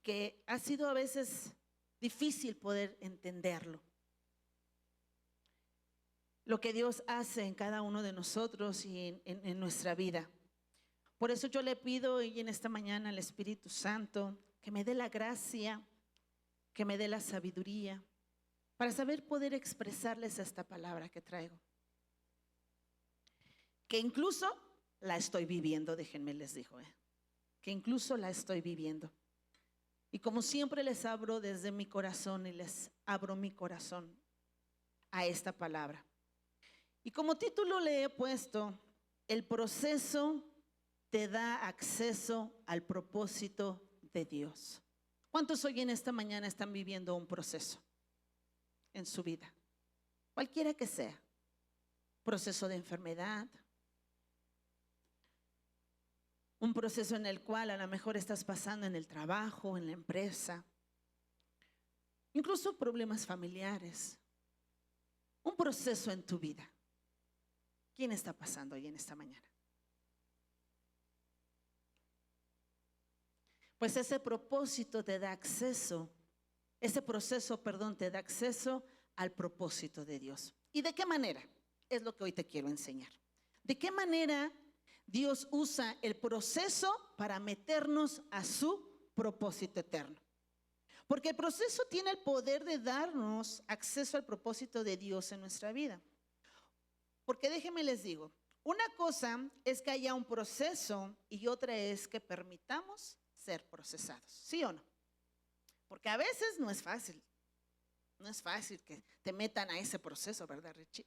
que ha sido a veces difícil poder entenderlo. Lo que Dios hace en cada uno de nosotros y en nuestra vida. Por eso yo le pido hoy en esta mañana al Espíritu Santo que me dé la gracia, que me dé la sabiduría para saber poder expresarles esta palabra que traigo. Que incluso la estoy viviendo, déjenme les digo, que incluso la estoy viviendo. Y como siempre les abro desde mi corazón y les abro mi corazón a esta palabra. Y como título le he puesto, el proceso te da acceso al propósito de Dios. ¿Cuántos hoy en esta mañana están viviendo un proceso en su vida? Cualquiera que sea. Proceso de enfermedad. Un proceso en el cual a lo mejor estás pasando en el trabajo, en la empresa. Incluso problemas familiares. Un proceso en tu vida. ¿Quién está pasando hoy en esta mañana? Pues ese propósito te da acceso, ese proceso, perdón, te da acceso al propósito de Dios. ¿Y de qué manera? Es lo que hoy te quiero enseñar. ¿De qué manera Dios usa el proceso para meternos a su propósito eterno? Porque el proceso tiene el poder de darnos acceso al propósito de Dios en nuestra vida. Porque déjenme les digo, una cosa es que haya un proceso y otra es que permitamos ser procesados, ¿sí o no? Porque a veces no es fácil que te metan a ese proceso, ¿verdad, Richie?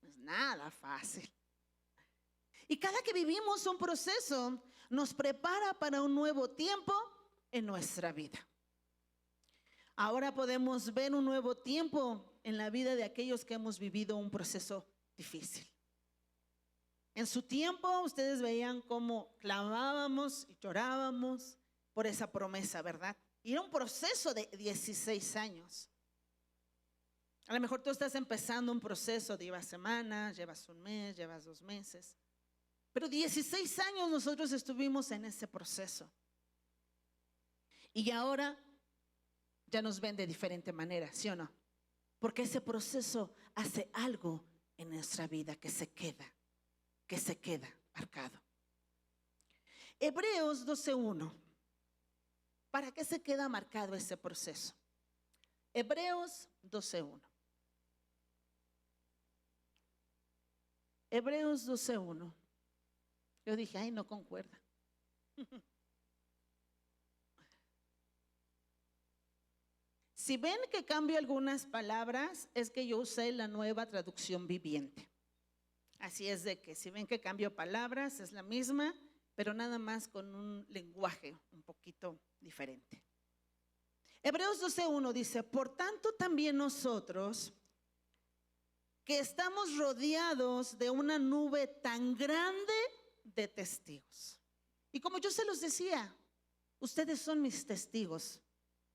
No es nada fácil. Y cada que vivimos un proceso nos prepara para un nuevo tiempo en nuestra vida. Ahora podemos ver un nuevo tiempo en la vida de aquellos que hemos vivido un proceso difícil. En su tiempo ustedes veían cómo clamábamos y llorábamos por esa promesa, ¿verdad? Y era un proceso de 16 años. A lo mejor tú estás empezando un proceso, llevas semanas, llevas un mes, llevas 2 meses. Pero 16 años nosotros estuvimos en ese proceso. Y ahora ya nos ven de diferente manera, ¿sí o no? Porque ese proceso hace algo en nuestra vida que se queda marcado. Hebreos 12:1. ¿Para qué se queda marcado ese proceso? Hebreos 12:1. Hebreos 12:1. Yo dije, ay, no concuerda. Si ven que cambio algunas palabras, es que yo usé la Nueva Traducción Viviente. Así es de que si ven que cambio palabras, es la misma, pero nada más con un lenguaje un poquito diferente. Hebreos 12:1 dice, por tanto también nosotros, que estamos rodeados de una nube tan grande de testigos. Y como yo se los decía, ustedes son mis testigos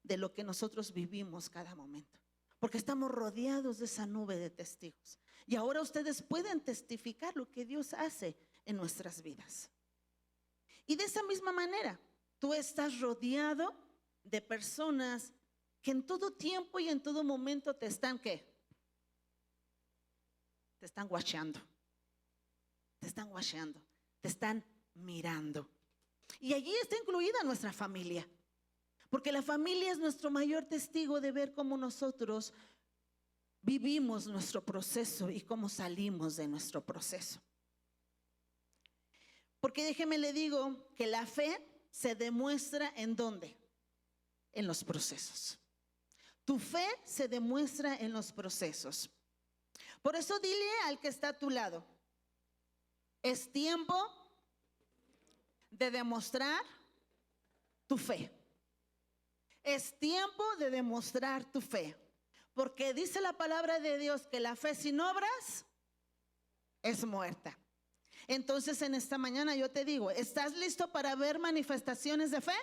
de lo que nosotros vivimos cada momento. Porque estamos rodeados de esa nube de testigos. Y ahora ustedes pueden testificar lo que Dios hace en nuestras vidas. Y de esa misma manera, tú estás rodeado de personas que en todo tiempo y en todo momento te están, ¿qué? Te están watchando. Te están watchando. Te están mirando. Y allí está incluida nuestra familia. Porque la familia es nuestro mayor testigo de ver cómo nosotros vivimos nuestro proceso y cómo salimos de nuestro proceso. Porque déjeme le digo que la fe se demuestra ¿en dónde? En los procesos. Tu fe se demuestra en los procesos. Por eso dile al que está a tu lado, es tiempo de demostrar tu fe. Es tiempo de demostrar tu fe. Porque dice la palabra de Dios que la fe sin obras es muerta. Entonces en esta mañana yo te digo, ¿estás listo para ver manifestaciones de fe?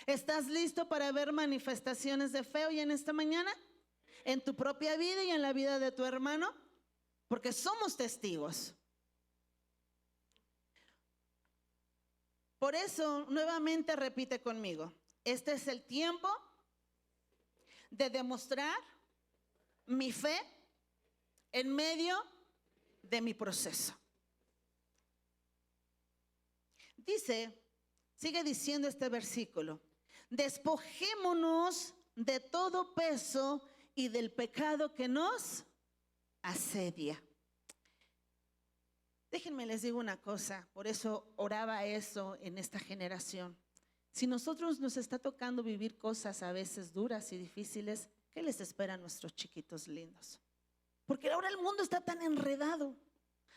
¿Estás listo para ver manifestaciones de fe hoy en esta mañana? En tu propia vida y en la vida de tu hermano. Porque somos testigos. Por eso nuevamente repite conmigo. Este es el tiempo de demostrar mi fe en medio de mi proceso. Sigue diciendo este versículo: despojémonos de todo peso y del pecado que nos asedia. Déjenme les digo una cosa, por eso oraba eso en esta generación. Si nosotros nos está tocando vivir cosas a veces duras y difíciles, ¿qué les espera a nuestros chiquitos lindos? Porque ahora el mundo está tan enredado.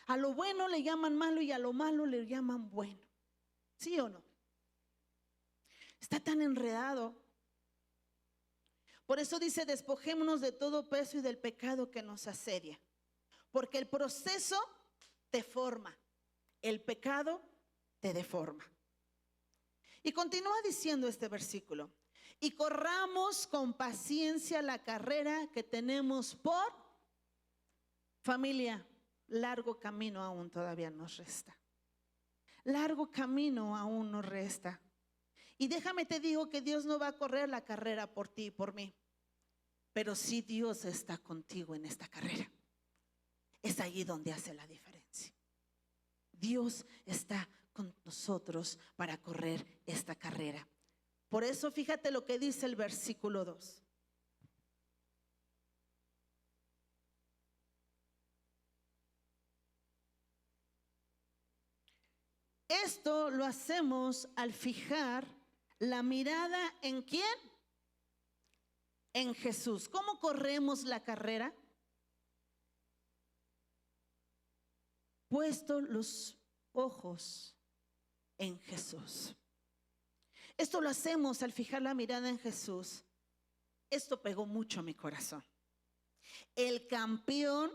A lo bueno le llaman malo y a lo malo le llaman bueno. ¿Sí o no? Está tan enredado. Por eso dice: despojémonos de todo peso y del pecado que nos asedia. Porque el proceso te forma, el pecado te deforma. Y continúa diciendo este versículo: y corramos con paciencia la carrera que tenemos por familia. Largo camino aún todavía nos resta. Largo camino aún nos resta. Y déjame te digo que Dios no va a correr la carrera por ti y por mí, pero sí Dios está contigo en esta carrera. Es allí donde hace la diferencia. Dios está con nosotros para correr esta carrera. Por eso fíjate lo que dice el versículo 2. Esto lo hacemos al fijar la mirada ¿en quién? En Jesús. ¿Cómo corremos la carrera? Puesto los ojos en Jesús. Esto lo hacemos al fijar la mirada en Jesús. Esto pegó mucho a mi corazón. El campeón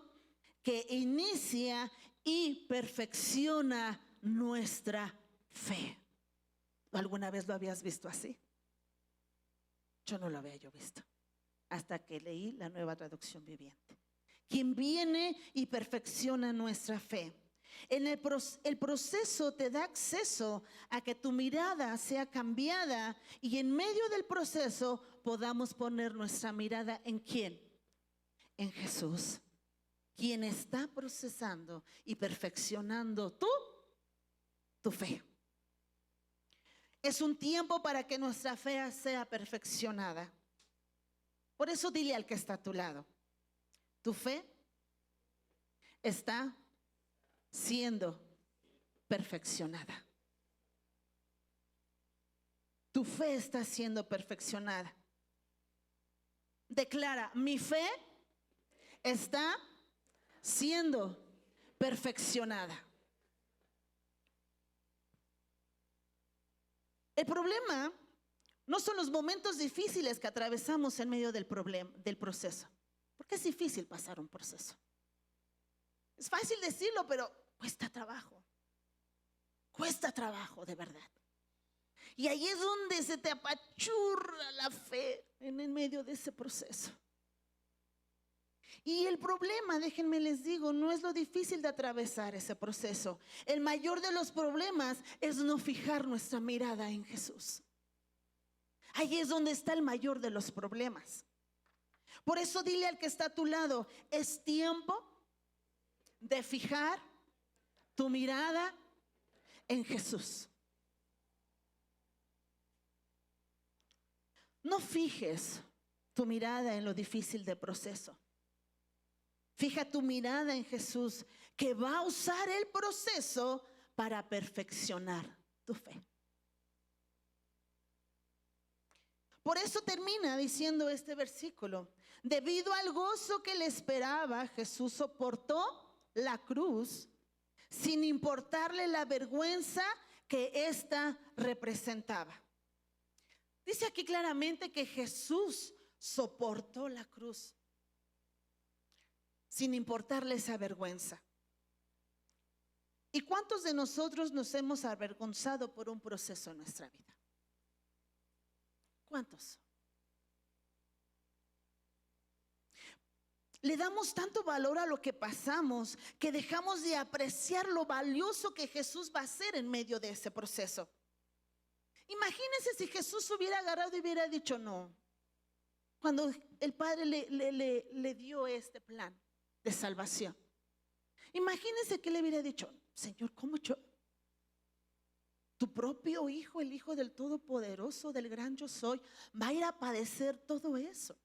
que inicia y perfecciona nuestra fe. ¿Alguna vez lo habías visto así? Yo no lo había visto hasta que leí la Nueva Traducción Viviente. Quien viene y perfecciona nuestra fe. El proceso te da acceso a que tu mirada sea cambiada y en medio del proceso podamos poner nuestra mirada ¿en quién? En Jesús, quien está procesando y perfeccionando tu fe. Es un tiempo para que nuestra fe sea perfeccionada. Por eso dile al que está a tu lado: tu fe está siendo perfeccionada. Tu fe está siendo perfeccionada. Declara: mi fe está siendo perfeccionada. El problema no son los momentos difíciles que atravesamos en medio del proceso. Porque es difícil pasar un proceso. Es fácil decirlo, pero cuesta trabajo. Cuesta trabajo, de verdad. Y ahí es donde se te apachurra la fe en el medio de ese proceso. Y el problema, déjenme les digo, no es lo difícil de atravesar ese proceso. El mayor de los problemas es no fijar nuestra mirada en Jesús. Ahí es donde está el mayor de los problemas. Por eso dile al que está a tu lado: es tiempo de fijar tu mirada en Jesús. No fijes tu mirada en lo difícil del proceso. Fija tu mirada en Jesús, que va a usar el proceso para perfeccionar tu fe. Por eso termina diciendo este versículo: debido al gozo que le esperaba, Jesús soportó la cruz sin importarle la vergüenza que ésta representaba. Dice aquí claramente que Jesús soportó la cruz sin importarle esa vergüenza. ¿Y cuántos de nosotros nos hemos avergonzado por un proceso en nuestra vida? ¿Cuántos? Le damos tanto valor a lo que pasamos que dejamos de apreciar lo valioso que Jesús va a hacer en medio de ese proceso. Imagínense si Jesús hubiera agarrado y hubiera dicho no. Cuando el Padre le dio este plan de salvación. Imagínense que le hubiera dicho, Señor, ¿cómo yo? Tu propio Hijo, el Hijo del Todopoderoso, del gran yo soy, va a ir a padecer todo eso.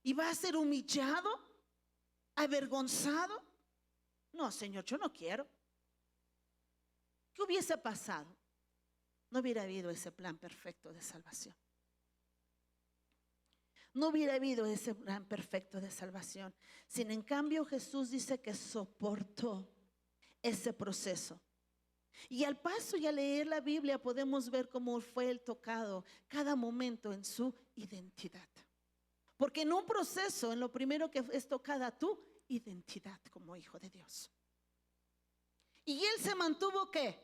Y va a ser humillado, avergonzado. No, Señor, yo no quiero. ¿Qué hubiese pasado? No hubiera habido ese plan perfecto de salvación. No hubiera habido ese plan perfecto de salvación. Sin en cambio, Jesús dice que soportó ese proceso. Y al paso y al leer la Biblia podemos ver cómo fue él tocado cada momento en su identidad. Porque en un proceso, en lo primero que es tocada tu identidad como hijo de Dios. Y él se mantuvo ¿qué?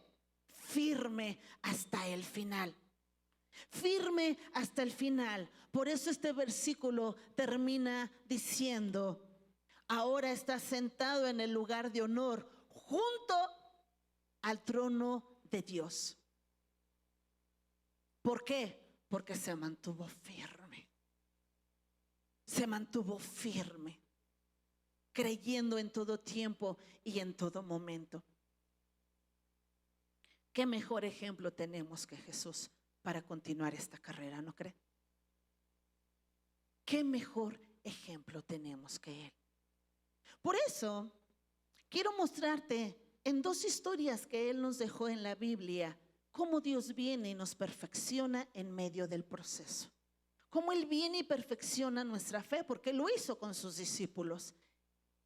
Firme hasta el final. Firme hasta el final. Por eso este versículo termina diciendo, ahora está sentado en el lugar de honor junto al trono de Dios. ¿Por qué? Porque se mantuvo firme. Se mantuvo firme, creyendo en todo tiempo y en todo momento. ¿Qué mejor ejemplo tenemos que Jesús para continuar esta carrera, no cree? ¿Qué mejor ejemplo tenemos que Él? Por eso, quiero mostrarte en dos historias que Él nos dejó en la Biblia, cómo Dios viene y nos perfecciona en medio del proceso. Cómo Él viene y perfecciona nuestra fe, porque lo hizo con sus discípulos.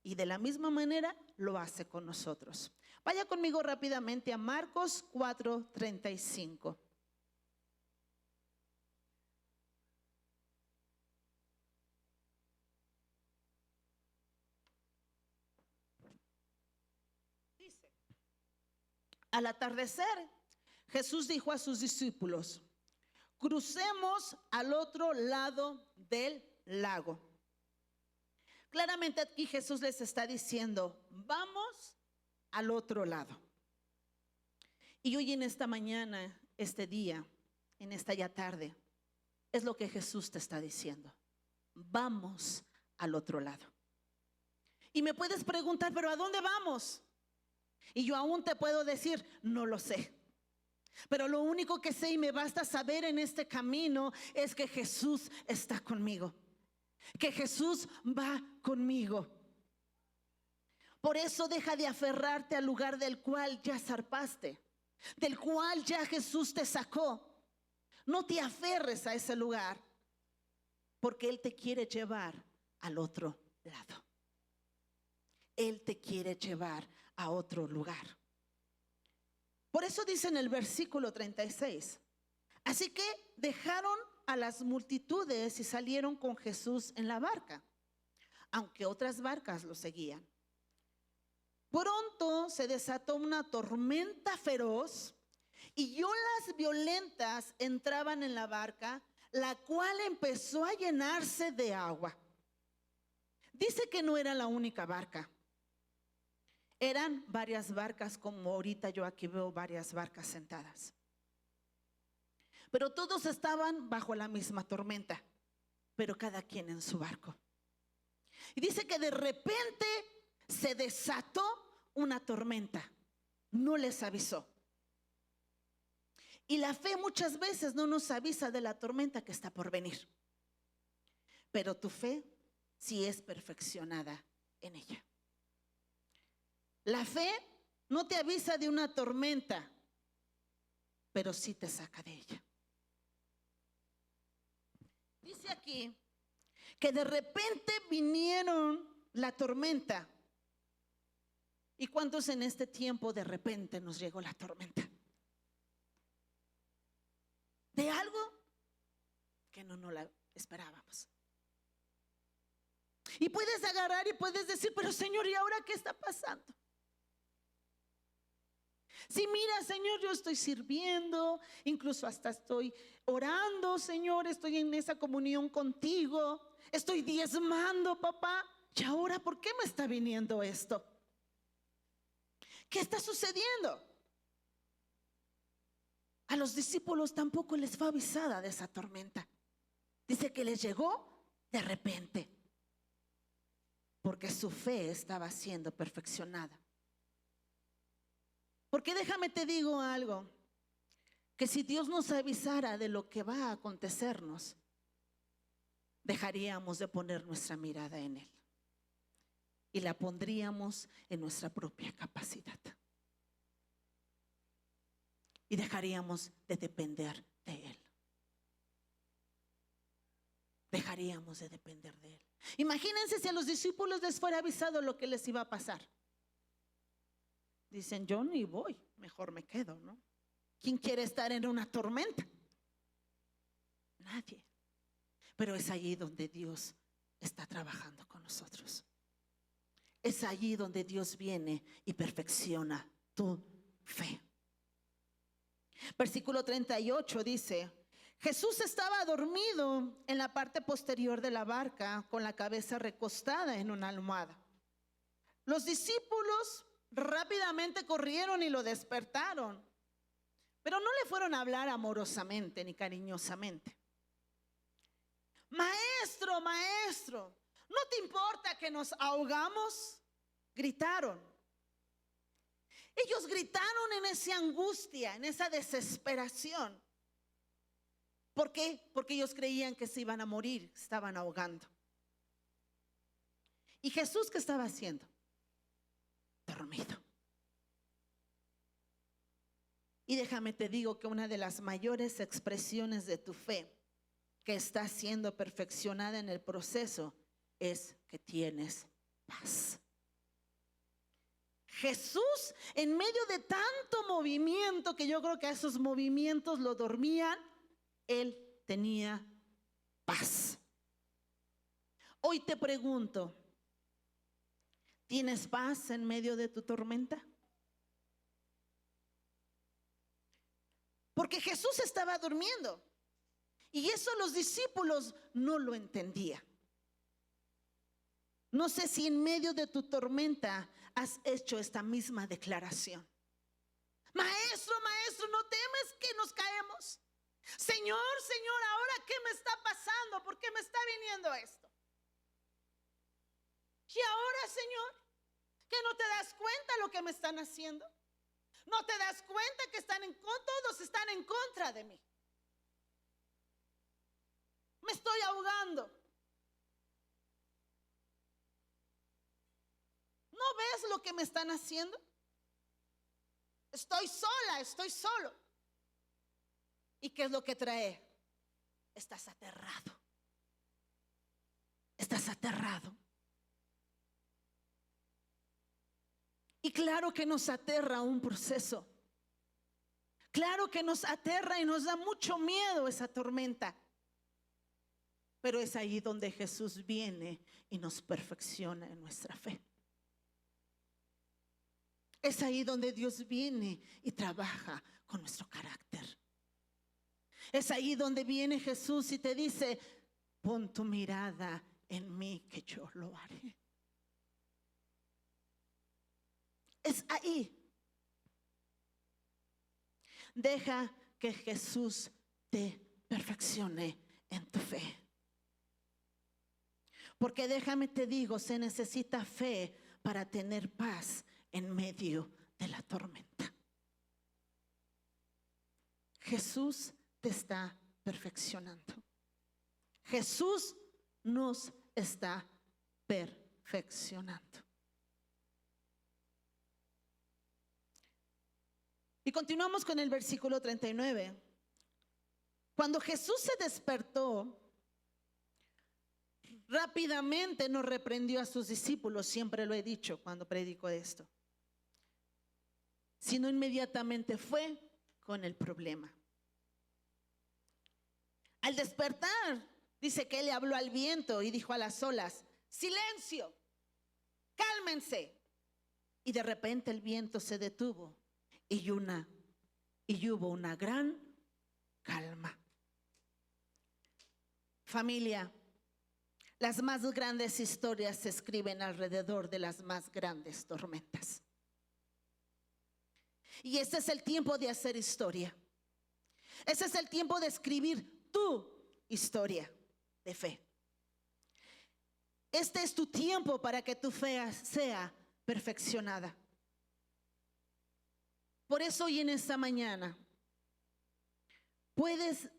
Y de la misma manera lo hace con nosotros. Vaya conmigo rápidamente a Marcos 4:35. Dice, al atardecer, Jesús dijo a sus discípulos, crucemos al otro lado del lago. Claramente aquí Jesús les está diciendo, vamos al otro lado. Y hoy en esta mañana, este día, en esta ya tarde, es lo que Jesús te está diciendo. Vamos al otro lado. Y me puedes preguntar, ¿pero a dónde vamos? Y yo aún te puedo decir, no lo sé. Pero lo único que sé y me basta saber en este camino es que Jesús está conmigo. Que Jesús va conmigo. Por eso deja de aferrarte al lugar del cual ya zarpaste, del cual ya Jesús te sacó. No te aferres a ese lugar, porque Él te quiere llevar al otro lado. Él te quiere llevar a otro lugar. Por eso dice en el versículo 36, así que dejaron a las multitudes y salieron con Jesús en la barca, aunque otras barcas lo seguían. Pronto se desató una tormenta feroz y olas violentas entraban en la barca, la cual empezó a llenarse de agua. Dice que no era la única barca. Eran varias barcas, como ahorita yo aquí veo varias barcas sentadas. Pero todos estaban bajo la misma tormenta, pero cada quien en su barco. Y dice que de repente se desató una tormenta. No les avisó. Y la fe muchas veces no nos avisa de la tormenta que está por venir. Pero tu fe sí es perfeccionada en ella. La fe no te avisa de una tormenta, pero sí te saca de ella. Dice aquí que de repente vinieron la tormenta. ¿Y cuántos en este tiempo de repente nos llegó la tormenta? De algo que no la esperábamos. Y puedes agarrar y puedes decir, pero Señor, ¿y ahora qué está pasando? Si mira, Señor, yo estoy sirviendo, incluso hasta estoy orando, Señor, estoy en esa comunión contigo, estoy diezmando, papá. ¿Y ahora por qué me está viniendo esto? ¿Qué está sucediendo? A los discípulos tampoco les fue avisada de esa tormenta. Dice que les llegó de repente, porque su fe estaba siendo perfeccionada. Porque déjame te digo algo, que si Dios nos avisara de lo que va a acontecernos, dejaríamos de poner nuestra mirada en Él y la pondríamos en nuestra propia capacidad. Y dejaríamos de depender de Él. Dejaríamos de depender de Él. Imagínense si a los discípulos les fuera avisado lo que les iba a pasar. Dicen, yo ni voy, mejor me quedo, ¿no? ¿Quién quiere estar en una tormenta? Nadie. Pero es allí donde Dios está trabajando con nosotros. Es allí donde Dios viene y perfecciona tu fe. Versículo 38 dice: Jesús estaba dormido en la parte posterior de la barca, con la cabeza recostada en una almohada. Los discípulos rápidamente corrieron y lo despertaron, pero no le fueron a hablar amorosamente ni cariñosamente. Maestro, maestro, ¿no te importa que nos ahogamos? Gritaron. Ellos gritaron en esa angustia, en esa desesperación. ¿Por qué? Porque ellos creían que se iban a morir, estaban ahogando. ¿Y Jesús qué estaba haciendo? Dormido. Y déjame te digo que una de las mayores expresiones de tu fe que está siendo perfeccionada en el proceso es que tienes paz. Jesús, en medio de tanto movimiento, que yo creo que a esos movimientos lo dormían, Él tenía paz. Hoy te pregunto, ¿tienes paz en medio de tu tormenta? Porque Jesús estaba durmiendo y eso los discípulos no lo entendían. No sé si en medio de tu tormenta has hecho esta misma declaración. Maestro, maestro, ¿no temes que nos caemos? Señor, Señor, ¿ahora qué me está pasando? ¿Por qué me está viniendo esto? Y ahora, Señor, ¿que no te das cuenta lo que me están haciendo? ¿No te das cuenta que todos están en contra de mí? Me estoy ahogando. ¿No ves lo que me están haciendo? Estoy sola, estoy solo. ¿Y qué es lo que trae? Estás aterrado. Estás aterrado. Y claro que nos aterra un proceso. Claro que nos aterra y nos da mucho miedo esa tormenta. Pero es ahí donde Jesús viene y nos perfecciona en nuestra fe. Es ahí donde Dios viene y trabaja con nuestro carácter. Es ahí donde viene Jesús y te dice: pon tu mirada en mí, que yo lo haré. Es ahí. Deja que Jesús te perfeccione en tu fe. Porque déjame te digo, se necesita fe para tener paz en medio de la tormenta. Jesús te está perfeccionando. Jesús nos está perfeccionando. Y continuamos con el versículo 39. Cuando Jesús se despertó, rápidamente no reprendió a sus discípulos, siempre lo he dicho cuando predico esto, sino inmediatamente fue con el problema. Al despertar, dice que él le habló al viento y dijo a las olas: silencio, cálmense. Y de repente el viento se detuvo y hubo una gran calma. Familia, las más grandes historias se escriben alrededor de las más grandes tormentas. Y este es el tiempo de hacer historia. Ese es el tiempo de escribir tu historia de fe. Este es tu tiempo para que tu fe sea perfeccionada. Por eso hoy en esta mañana,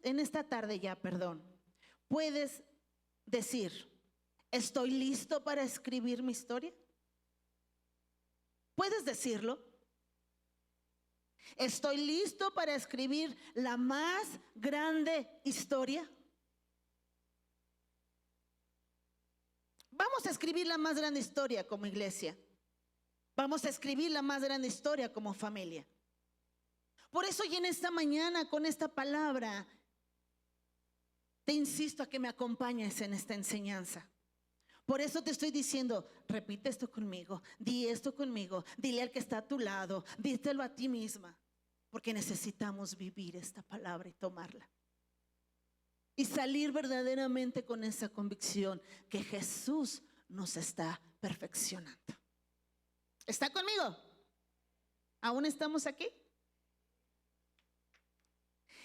en esta tarde ya, perdón, puedes decir, ¿estoy listo para escribir mi historia? ¿Puedes decirlo? ¿Estoy listo para escribir la más grande historia? Vamos a escribir la más grande historia como iglesia. Vamos a escribir la más grande historia como familia. Por eso hoy en esta mañana con esta palabra te insisto a que me acompañes en esta enseñanza. Por eso te estoy diciendo, repite esto conmigo, di esto conmigo, dile al que está a tu lado, díselo a ti misma, porque necesitamos vivir esta palabra y tomarla. Y salir verdaderamente con esa convicción que Jesús nos está perfeccionando. ¿Está conmigo? ¿Aún estamos aquí?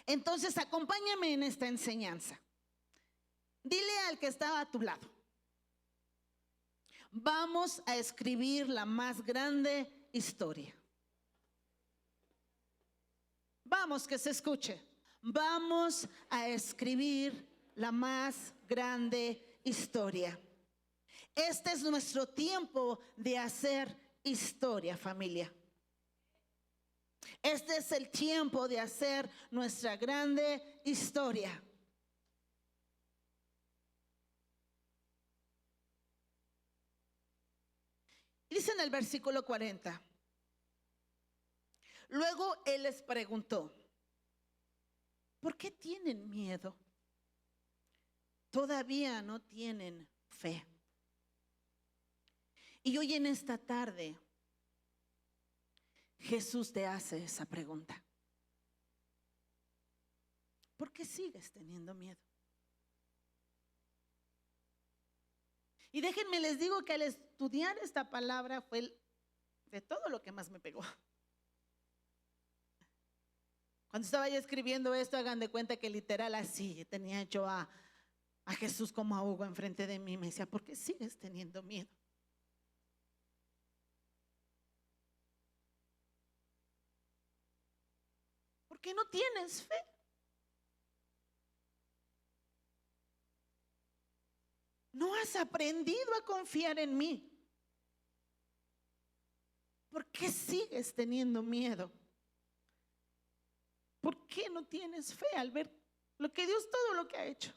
Entonces acompáñame en esta enseñanza. Dile al que está a tu lado, vamos a escribir la más grande historia. Vamos, que se escuche. Vamos a escribir la más grande historia. Este es nuestro tiempo de hacer historia, familia. Este es el tiempo de hacer nuestra grande historia. Dice en el versículo 40. Luego él les preguntó, ¿por qué tienen miedo? Todavía no tienen fe. Y hoy en esta tarde Jesús te hace esa pregunta. ¿Por qué sigues teniendo miedo? Y déjenme les digo que al estudiar esta palabra fue de todo lo que más me pegó. Cuando estaba yo escribiendo esto, hagan de cuenta que literal así tenía yo a Jesús como a Hugo enfrente de mí. Me decía, ¿por qué sigues teniendo miedo? ¿Por qué no tienes fe? No has aprendido a confiar en mí. ¿Por qué sigues teniendo miedo? ¿Por qué no tienes fe al ver lo que Dios, todo lo que ha hecho?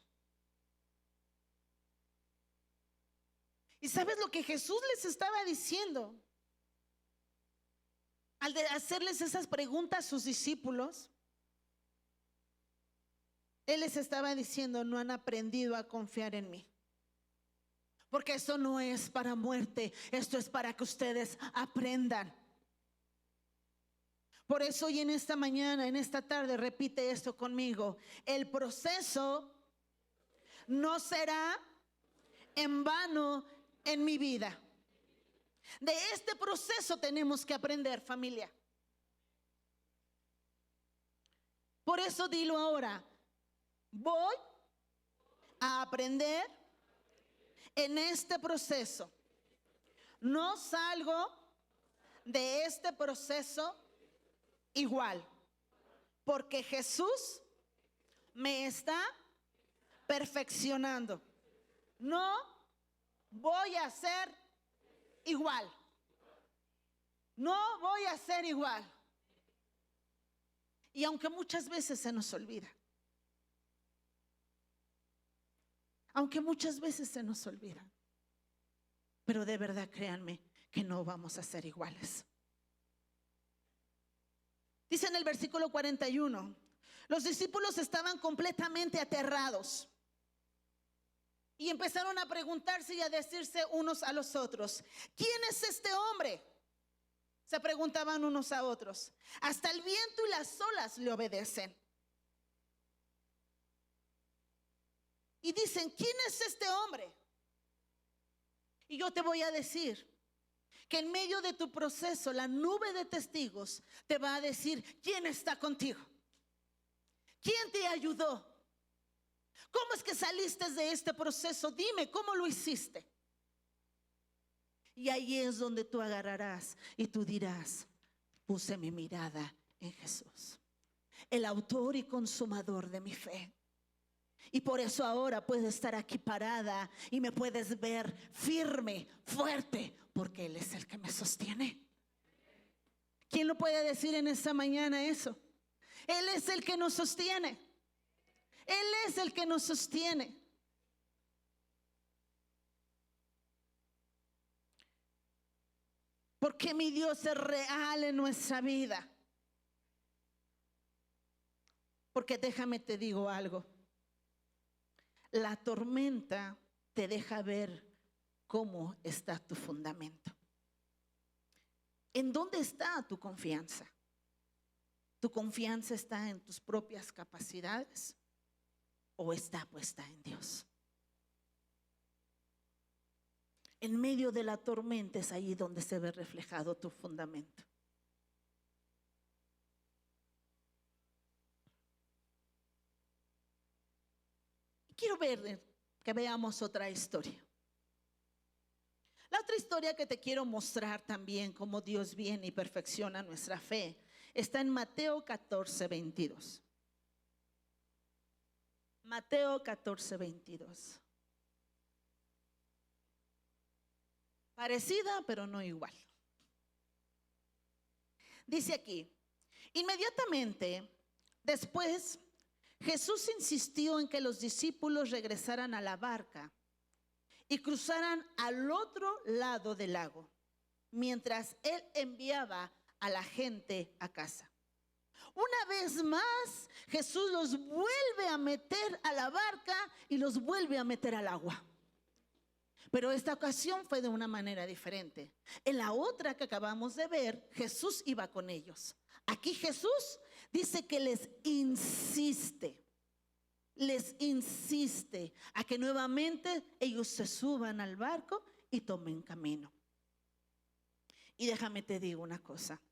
¿Y sabes lo que Jesús les estaba diciendo? Al hacerles esas preguntas a sus discípulos, Él les estaba diciendo, no han aprendido a confiar en mí. Porque esto no es para muerte, esto es para que ustedes aprendan. Por eso hoy en esta mañana, en esta tarde, repite esto conmigo. El proceso no será en vano en mi vida. De este proceso tenemos que aprender, familia. Por eso dilo ahora. Voy a aprender en este proceso. No salgo de este proceso igual, porque Jesús me está perfeccionando. No voy a ser igual. No voy a ser igual. Y aunque muchas veces se nos olvida, aunque muchas veces se nos olvida, pero de verdad créanme que no vamos a ser iguales. Dice en el versículo 41, los discípulos estaban completamente aterrados y empezaron a preguntarse y a decirse unos a los otros, ¿quién es este hombre? Se preguntaban unos a otros. Hasta el viento y las olas le obedecen. Y dicen, ¿quién es este hombre? Y yo te voy a decir que en medio de tu proceso, la nube de testigos te va a decir quién está contigo, ¿Quién te ayudó? ¿Cómo es que saliste de este proceso? Dime, ¿cómo lo hiciste? Y ahí es donde tú agarrarás y tú dirás, puse mi mirada en Jesús, el autor y consumador de mi fe. Y por eso ahora puedo estar aquí parada y me puedes ver firme, fuerte, porque Él es el que me sostiene. ¿Quién lo puede decir en esta mañana eso? Él es el que nos sostiene. Él es el que nos sostiene. Porque mi Dios es real en nuestra vida. Porque déjame te digo algo. La tormenta te deja ver cómo está tu fundamento. ¿En dónde está tu confianza? ¿Tu confianza está en tus propias capacidades o está puesta en Dios? En medio de la tormenta es ahí donde se ve reflejado tu fundamento. Quiero que veamos otra historia. La otra historia que te quiero mostrar también cómo Dios viene y perfecciona nuestra fe está en Mateo 14:22. Mateo 14:22. Parecida, pero no igual. Dice aquí, inmediatamente después Jesús insistió en que los discípulos regresaran a la barca y cruzaran al otro lado del lago, mientras Él enviaba a la gente a casa. Una vez más, Jesús los vuelve a meter a la barca y los vuelve a meter al agua. Pero esta ocasión fue de una manera diferente. En la otra que acabamos de ver, Jesús iba con ellos. Aquí Jesús dice que les insiste a que nuevamente ellos se suban al barco y tomen camino. Y déjame te digo una cosa.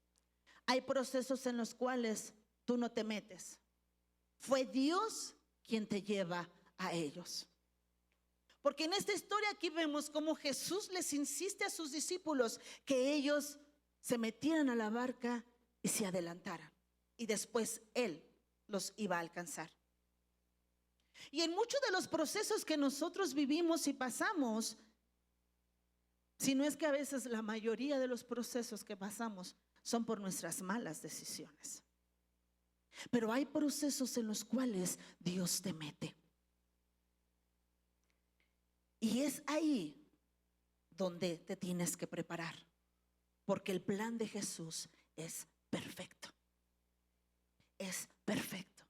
Hay procesos en los cuales tú no te metes. Fue Dios quien te lleva a ellos. Porque en esta historia aquí vemos cómo Jesús les insiste a sus discípulos que ellos se metieran a la barca y se adelantaran. Y después Él los iba a alcanzar. Y en muchos de los procesos que nosotros vivimos y pasamos, si no es que a veces la mayoría de los procesos que pasamos son por nuestras malas decisiones. Pero hay procesos en los cuales Dios te mete. Y es ahí donde te tienes que preparar, porque el plan de Jesús es perfecto. Es perfecto.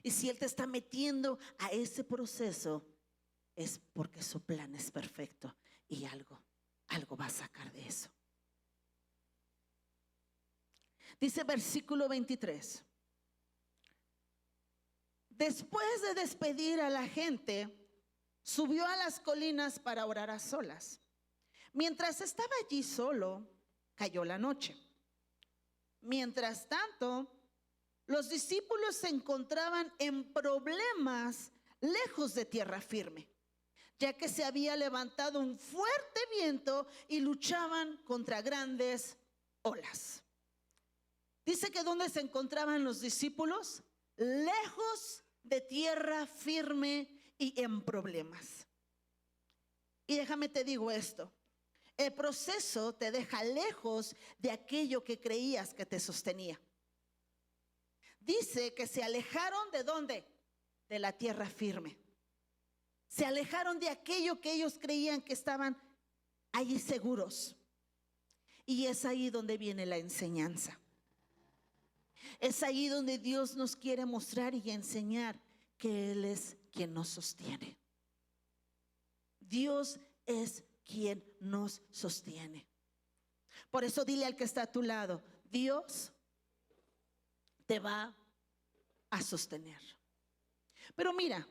Y si Él te está metiendo a ese proceso, es porque su plan es perfecto y algo va a sacar de eso. Dice versículo 23. Después de despedir a la gente, subió a las colinas para orar a solas. Mientras estaba allí solo, cayó la noche. Mientras tanto, los discípulos se encontraban en problemas lejos de tierra firme, ya que se había levantado un fuerte viento y luchaban contra grandes olas. Dice que ¿dónde se encontraban los discípulos? Lejos de tierra firme y en problemas. Y déjame te digo esto. El proceso te deja lejos de aquello que creías que te sostenía. Dice que se alejaron ¿de dónde? De la tierra firme. Se alejaron de aquello que ellos creían que estaban allí seguros. Y es ahí donde viene la enseñanza. Es ahí donde Dios nos quiere mostrar y enseñar que Él es quien nos sostiene. Dios es quien nos sostiene. Por eso dile al que está a tu lado, Dios te va a sostener. Pero mira,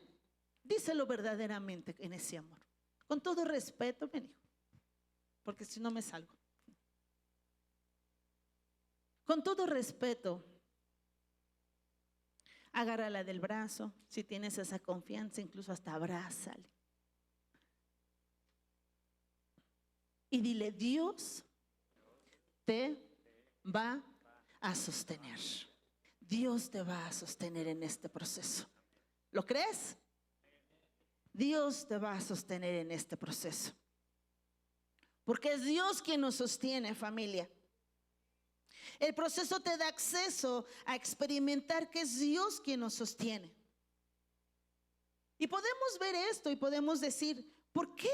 díselo verdaderamente en ese amor. Con todo respeto, ven, hijo, porque si no me salgo. Con todo respeto, Agárrala del brazo, si tienes esa confianza, incluso hasta abrázale. Y dile, Dios te va a sostener. Dios te va a sostener en este proceso. ¿Lo crees? Dios te va a sostener en este proceso. Porque es Dios quien nos sostiene, familia. El proceso te da acceso a experimentar que es Dios quien nos sostiene. Y podemos ver esto y podemos decir, ¿por qué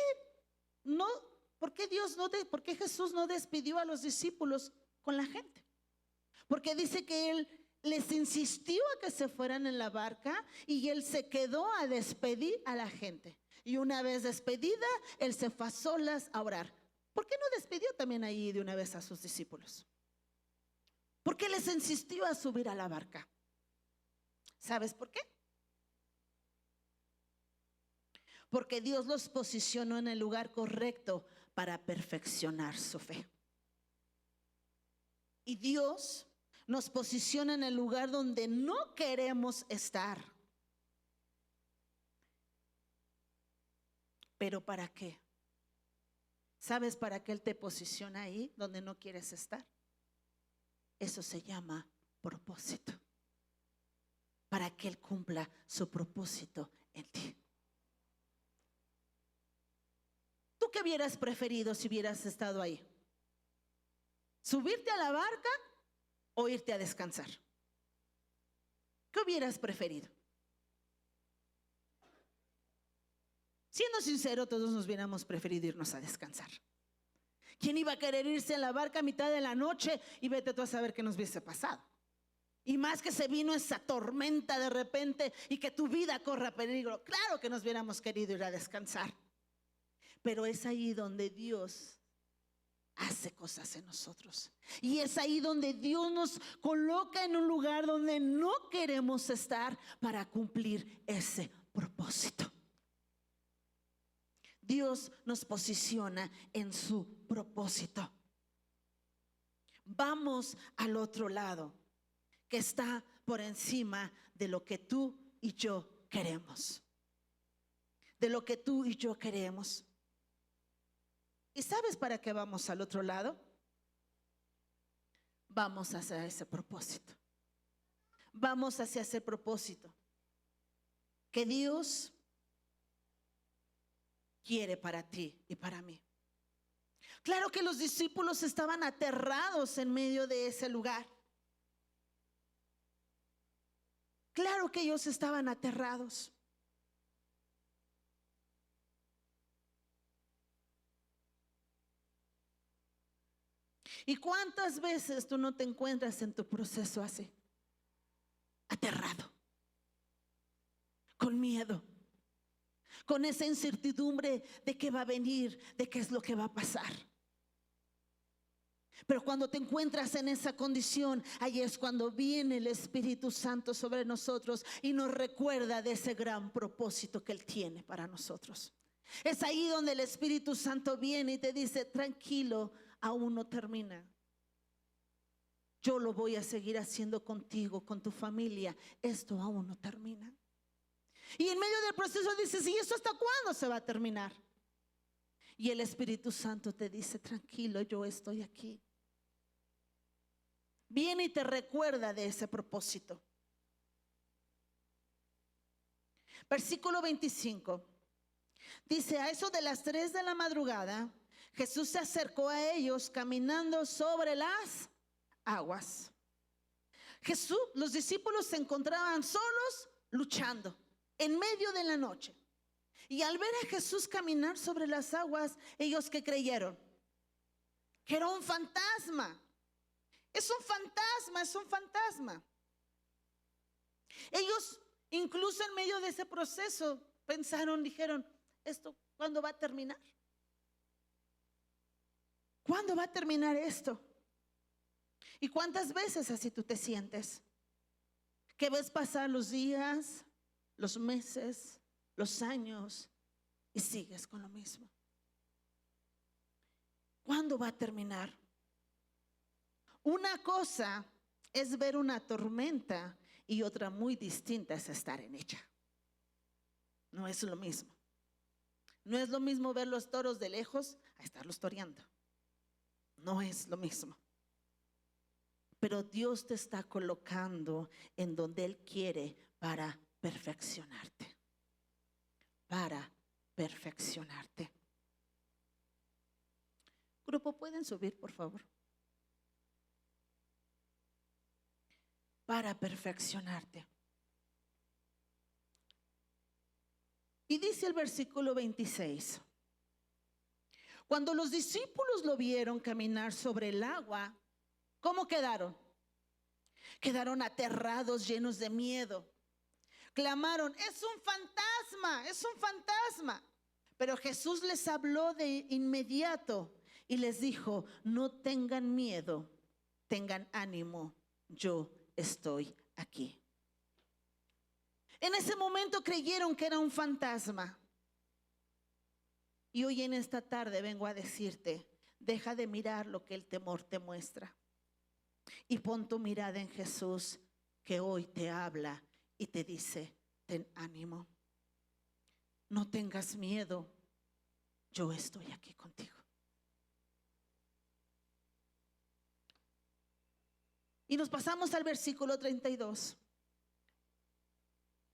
por qué Jesús no despidió a los discípulos con la gente? Porque dice que Él les insistió a que se fueran en la barca y Él se quedó a despedir a la gente. Y una vez despedida, Él se fue a solas a orar. ¿Por qué no despidió también ahí de una vez a sus discípulos? ¿Por qué les insistió a subir a la barca? ¿Sabes por qué? Porque Dios los posicionó en el lugar correcto para perfeccionar su fe. Y Dios nos posiciona en el lugar donde no queremos estar. ¿Pero para qué? ¿Sabes para qué Él te posiciona ahí donde no quieres estar? Eso se llama propósito. Para que Él cumpla su propósito en ti. ¿Tú qué hubieras preferido si hubieras estado ahí? ¿Subirte a la barca o irte a descansar? ¿Qué hubieras preferido? Siendo sincero, todos nos hubiéramos preferido irnos a descansar. ¿Quién iba a querer irse a la barca a mitad de la noche y vete tú a saber qué nos hubiese pasado? Y más que se vino esa tormenta de repente y que tu vida corra peligro. Claro que nos hubiéramos querido ir a descansar. Pero es ahí donde Dios hace cosas en nosotros. Y es ahí donde Dios nos coloca en un lugar donde no queremos estar para cumplir ese propósito. Dios nos posiciona en su propósito. Vamos al otro lado, que está por encima de lo que tú y yo queremos. De lo que tú y yo queremos. ¿Y sabes para qué vamos al otro lado? Vamos hacia ese propósito. Vamos hacia ese propósito que Dios quiere para ti y para mí. Claro que los discípulos estaban aterrados en medio de ese lugar. Claro que ellos estaban aterrados. ¿Y cuántas veces tú no te encuentras en tu proceso así? Aterrado, con miedo, con esa incertidumbre de qué va a venir, de qué es lo que va a pasar. Pero cuando te encuentras en esa condición, ahí es cuando viene el Espíritu Santo sobre nosotros y nos recuerda de ese gran propósito que Él tiene para nosotros. Es ahí donde el Espíritu Santo viene y te dice, tranquilo, aún no termina. Yo lo voy a seguir haciendo contigo, con tu familia. Esto aún no termina. Y en medio del proceso dices, ¿y eso hasta cuándo se va a terminar? Y el Espíritu Santo te dice, tranquilo, yo estoy aquí. Viene y te recuerda de ese propósito. Versículo 25. Dice, a eso de las 3 de la madrugada, Jesús se acercó a ellos caminando sobre las aguas. Los discípulos se encontraban solos luchando en medio de la noche. Y al ver a Jesús caminar sobre las aguas, ellos ¿qué creyeron? Que era un fantasma. Es un fantasma, es un fantasma. Ellos incluso en medio de ese proceso pensaron, dijeron, ¿esto cuándo va a terminar? ¿Cuándo va a terminar esto? ¿Y cuántas veces así tú te sientes? Que ves pasar los días, los meses, los años y sigues con lo mismo. ¿Cuándo va a terminar? Una cosa es ver una tormenta y otra muy distinta es estar en ella. No es lo mismo. No es lo mismo ver los toros de lejos a estarlos toreando. No es lo mismo. Pero Dios te está colocando en donde Él quiere para perfeccionarte. Para perfeccionarte. Grupo, ¿pueden subir, por favor? Para perfeccionarte. Y dice el versículo 26. Cuando los discípulos lo vieron caminar sobre el agua, ¿cómo quedaron? Quedaron aterrados, llenos de miedo. Clamaron: es un fantasma, es un fantasma. Pero Jesús les habló de inmediato y les dijo: no tengan miedo, tengan ánimo, yo estoy aquí. En ese momento creyeron que era un fantasma. Y hoy en esta tarde vengo a decirte: deja de mirar lo que el temor te muestra y pon tu mirada en Jesús, que hoy te habla y te dice: ten ánimo, no tengas miedo, yo estoy aquí contigo. Y nos pasamos al versículo 32.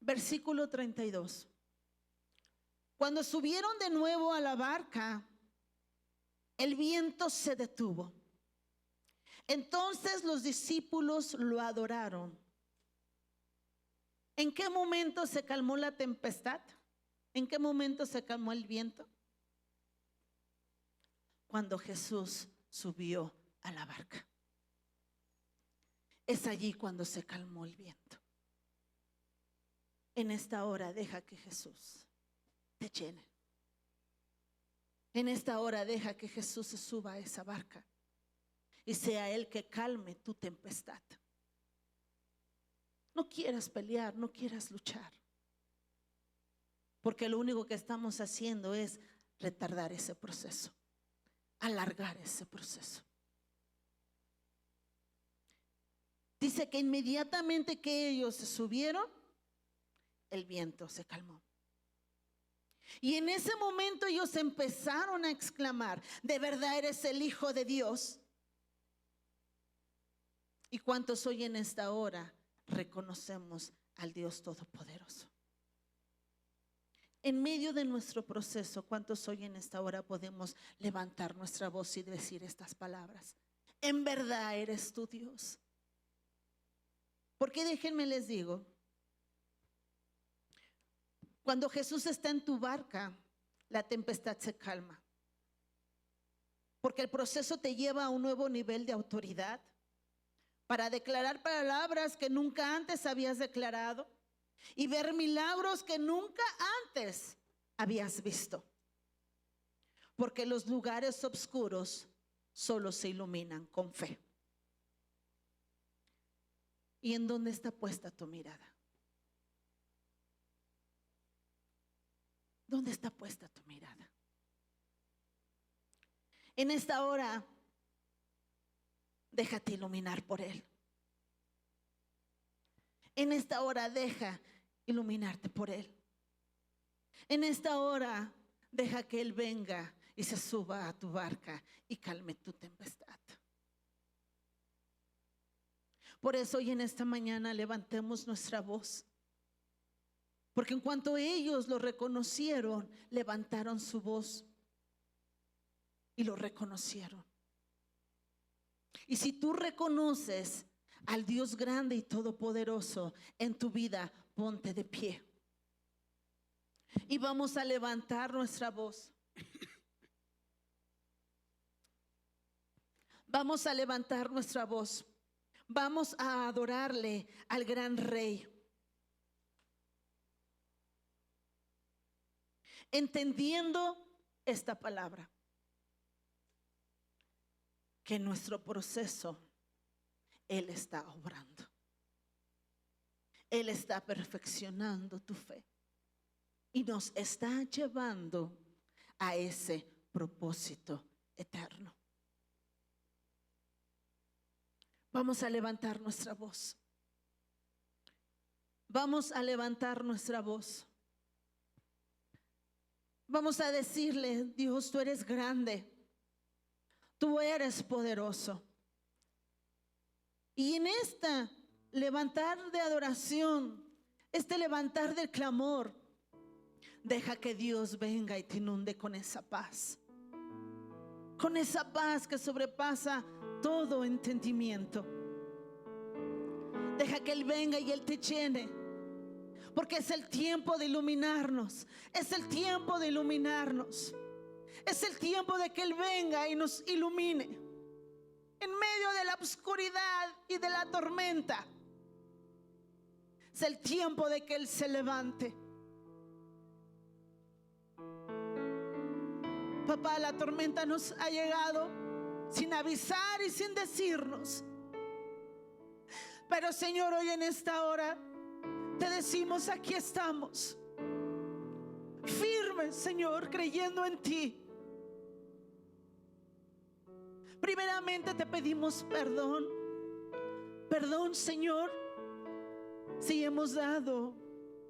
Versículo 32. Cuando subieron de nuevo a la barca, el viento se detuvo. Entonces los discípulos lo adoraron. ¿En qué momento se calmó la tempestad? ¿En qué momento se calmó el viento? Cuando Jesús subió a la barca. Es allí cuando se calmó el viento. En esta hora deja que Jesús te llene. En esta hora deja que Jesús se suba a esa barca y sea Él que calme tu tempestad. No quieras pelear, no quieras luchar, porque lo único que estamos haciendo es retardar ese proceso, alargar ese proceso. Dice que inmediatamente que ellos se subieron, el viento se calmó. Y en ese momento ellos empezaron a exclamar: ¿de verdad eres el Hijo de Dios? ¿Y cuántos hoy en esta hora reconocemos al Dios Todopoderoso? En medio de nuestro proceso, ¿cuántos hoy en esta hora podemos levantar nuestra voz y decir estas palabras? ¿En verdad eres tu Dios? Porque déjenme les digo, cuando Jesús está en tu barca, la tempestad se calma. Porque el proceso te lleva a un nuevo nivel de autoridad para declarar palabras que nunca antes habías declarado y ver milagros que nunca antes habías visto. Porque los lugares oscuros solo se iluminan con fe. ¿Y en dónde está puesta tu mirada? ¿Dónde está puesta tu mirada? En esta hora, déjate iluminar por Él. En esta hora, deja iluminarte por Él. En esta hora, deja que Él venga y se suba a tu barca y calme tu tempestad. Por eso hoy en esta mañana levantemos nuestra voz. Porque en cuanto ellos lo reconocieron, levantaron su voz y lo reconocieron. Y si tú reconoces al Dios grande y todopoderoso en tu vida, ponte de pie. Y vamos a levantar nuestra voz. Vamos a levantar nuestra voz. Vamos a adorarle al gran Rey. Entendiendo esta palabra, que en nuestro proceso Él está obrando. Él está perfeccionando tu fe y nos está llevando a ese propósito eterno. Vamos a levantar nuestra voz. Vamos a levantar nuestra voz. Vamos a decirle: Dios, tú eres grande, tú eres poderoso. Y en esta levantar de adoración, este levantar del clamor, deja que Dios venga y te inunde con esa paz que sobrepasa todo entendimiento. Deja que Él venga y Él te llene, porque es el tiempo de iluminarnos. Es el tiempo de iluminarnos. Es el tiempo de que Él venga y nos ilumine en medio de la oscuridad y de la tormenta. Es el tiempo de que Él se levante. Papá, la tormenta nos ha llegado sin avisar y sin decirnos. Pero Señor, hoy en esta hora te decimos: aquí estamos, firmes, Señor, creyendo en ti. Primeramente te pedimos perdón. Perdón, Señor, si hemos dado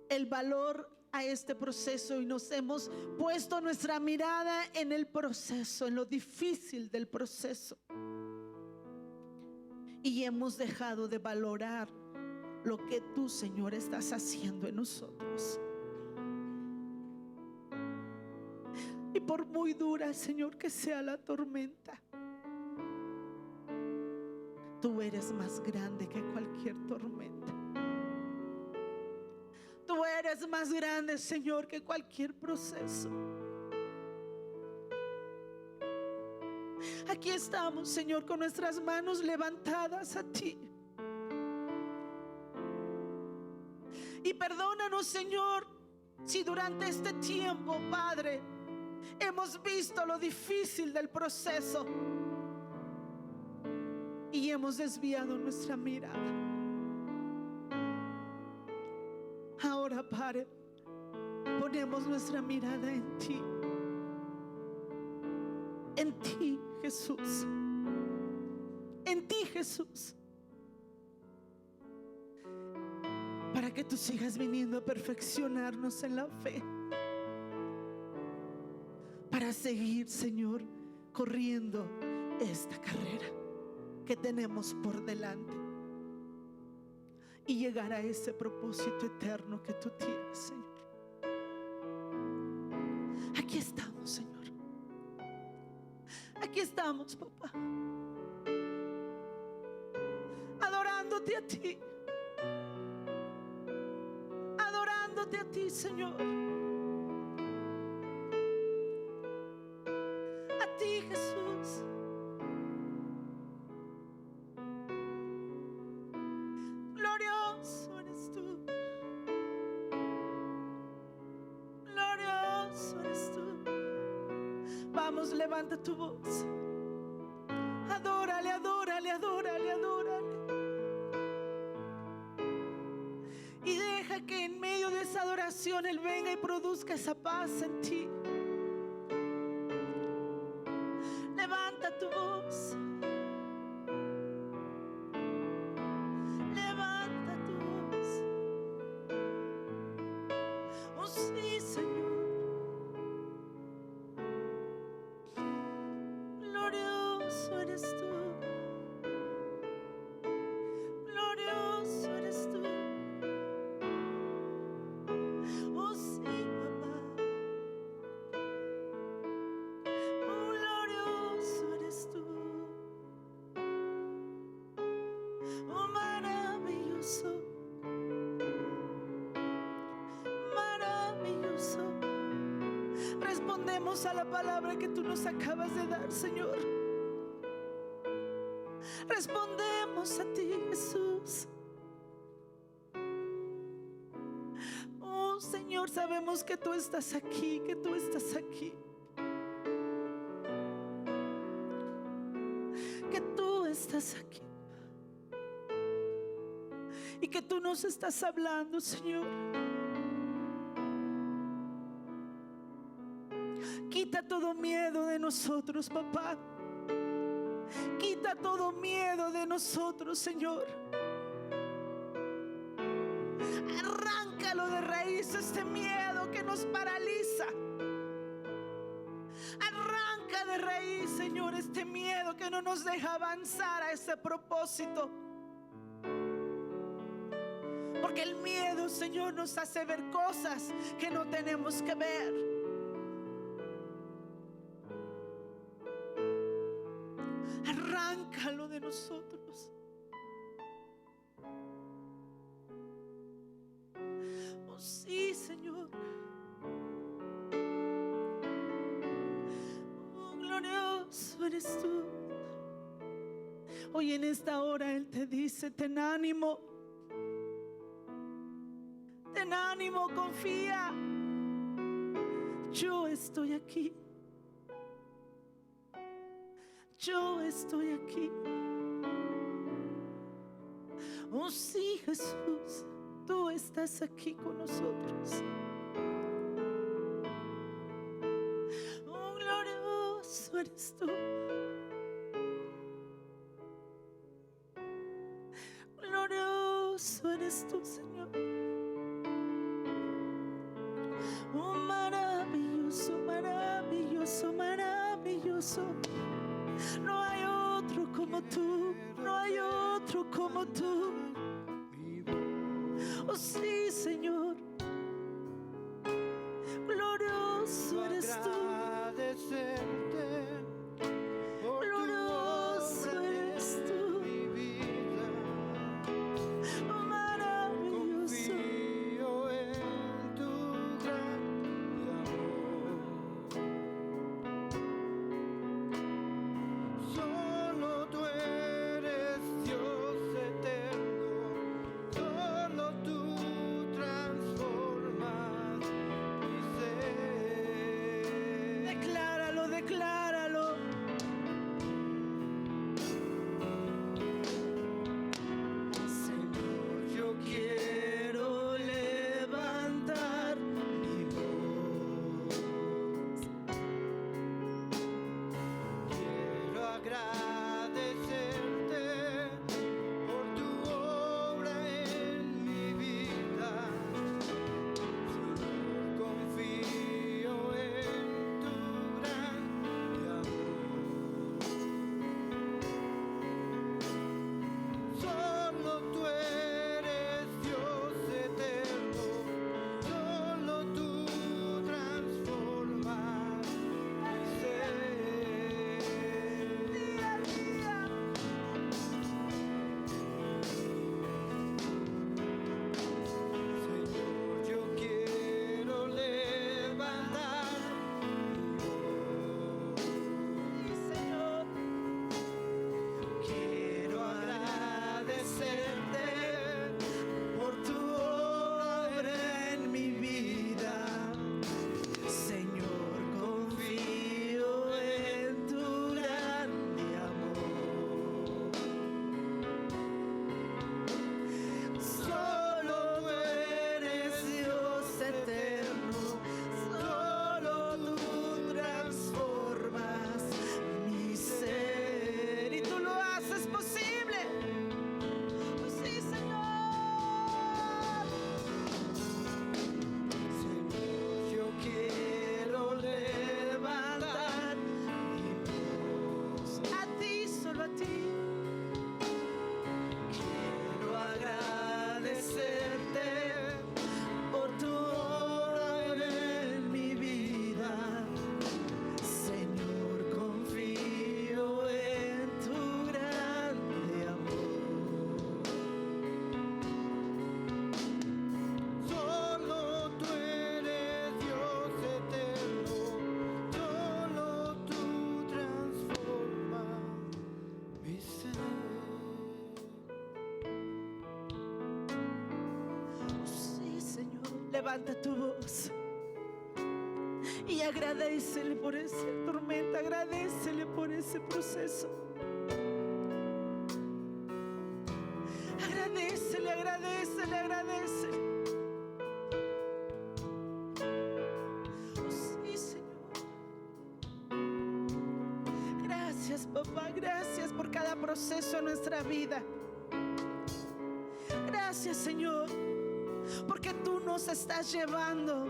el valor a este proceso y nos hemos puesto nuestra mirada en el proceso, en lo difícil del proceso, y hemos dejado de valorar lo que tú, Señor, estás haciendo en nosotros. Y por muy dura, Señor, que sea la tormenta, tú eres más grande que cualquier tormenta. Tú eres más grande, Señor, que cualquier proceso. Aquí estamos, Señor, con nuestras manos levantadas a ti. Y perdónanos, Señor, si durante este tiempo, Padre, hemos visto lo difícil del proceso y hemos desviado nuestra mirada. Ahora, Padre, ponemos nuestra mirada en ti. En ti, Jesús. En ti, Jesús. Para que tú sigas viniendo a perfeccionarnos en la fe. Para seguir, Señor, corriendo esta carrera que tenemos por delante y llegar a ese propósito eterno que tú tienes, Señor. Aquí estamos, Señor. Aquí estamos, papá, adorándote a ti, adorándote a ti, Señor. A ti, Jesús. Glorioso eres tú. Glorioso eres tú. Vamos, levanta tu voz. Adórale, adórale, adórale, adórale. Y deja que en medio de esa adoración Él venga y produzca esa paz en ti. Levanta tu voz. Levanta tu voz. Oh sí, Señor. Glorioso eres tú. Glorioso eres tú. Oh sí, papá. Oh, glorioso eres tú. Oh, maravilloso. Maravilloso. Respondemos a la palabra que tú nos acabas de dar, Señor. Respondemos a ti, Jesús. Oh, Señor, sabemos que tú estás aquí, que tú estás aquí. Que tú estás aquí. Y que tú nos estás hablando, Señor. Quita todo miedo de nosotros, papá. Quita todo miedo de nosotros, Señor. raíz este miedo que nos paraliza. Arranca de raíz, Señor, este miedo que no nos deja avanzar a ese propósito. Porque el miedo, Señor, nos hace ver cosas que no tenemos que ver. Arráncalo de nosotros. Oh sí, Señor. Oh, glorioso eres tú. Hoy en esta hora Él te dice: ten ánimo. Ten ánimo, confía. Yo estoy aquí. Yo estoy aquí. Oh sí, Jesús, tú estás aquí con nosotros. Oh, glorioso eres tú. Glorioso eres tú, Señor. Oh, maravilloso, maravilloso, maravilloso. No hay otro como tú, no hay otro como tú. Oh sí, Señor. Glorioso eres tú. Glorioso eres tú. Oh, maravilloso. Decláralo. Señor, yo quiero levantar mi voz. Quiero agradecerte por tu obra en mi vida. Señor, confío en tu gran solo tú eres Dios eterno, solo tú transformas mi ser. Día a día. Señor, yo quiero levantar mi voz. Sí, Señor. Quiero agradecerte por tu obra en mi vida. Señor, confío en tu grande amor. Solo tú eres Dios eterno, solo tú transformas mi ser y tú lo haces posible. Oh, sí, Señor. Señor, yo quiero levantar mi voz a ti, solo a ti. Quiero agradecerte por tu obra en mi vida. Señor, confío en tu grande amor. Solo tú eres Dios eterno, solo tú transformas mi ser. Sí, Señor, levanta tu voz y agradécele por esa tormenta, agradécele por ese proceso. Agradécele, agradécele, agradécele. Oh, sí, Señor. Gracias, papá, gracias por cada proceso en nuestra vida. Gracias, Señor, porque tú nos estás llevando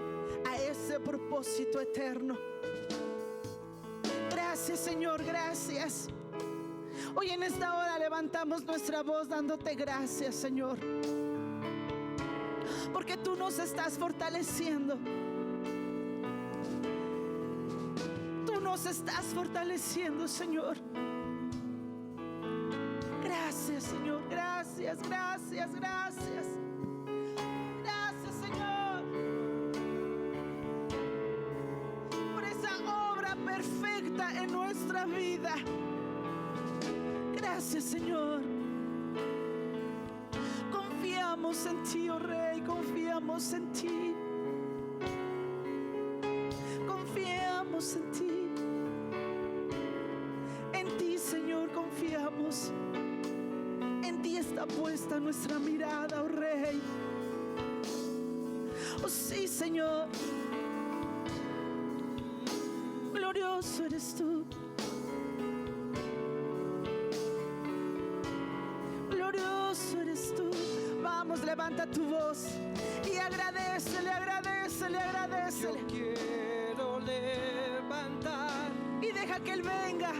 a ese propósito eterno. Gracias, Señor, gracias. Hoy en esta hora levantamos nuestra voz dándote gracias, Señor, porque tú nos estás fortaleciendo. Tú nos estás fortaleciendo, Señor. Gracias, Señor, gracias, gracias, gracias. Gracias, Señor, por esa obra perfecta en nuestra vida. Gracias, Señor. Confiamos en ti, oh Rey, confiamos en ti. Confiamos en ti. En ti, Señor, confiamos. En ti está puesta nuestra mirada, oh Rey. Oh sí, Señor. Glorioso eres tú. Glorioso eres tú. Vamos, levanta tu voz y agradécele, agradécele, agradécele. Yo quiero levantar Y deja que Él venga.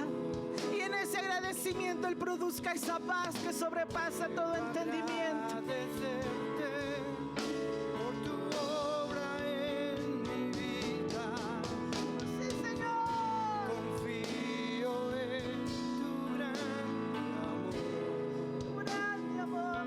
Y en ese agradecimiento Él produzca esa paz que sobrepasa todo entendimiento. agradecerte por tu obra en mi vida. Sí, Señor. Confío en tu gran amor. Tu grande amor.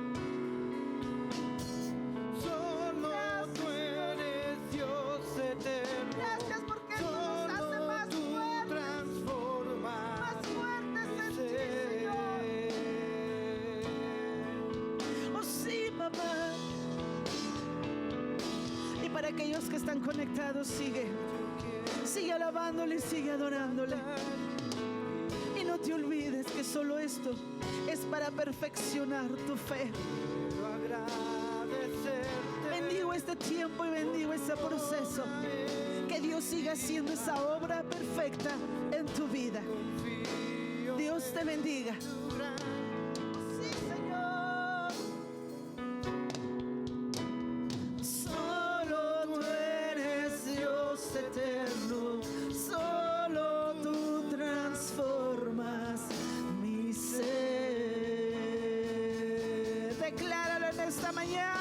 Solo tú eres Dios eterno. Gracias porque esto nos hace Solo más tú fuertes. transformas Más fuertes mi en ti, ser. Señor. Oh sí, mamá. Y para aquellos que están conectados, sigue alabándole, sigue adorándole. Y no te olvides que solo esto es para perfeccionar tu fe. Quiero agradecerte. Bendigo este tiempo y bendigo ese proceso. Que Dios siga haciendo esa obra perfecta en tu vida. Dios te bendiga. Sí, Señor. Solo tú eres Dios eterno. Solo tú transformas mi ser. Decláralo en esta mañana.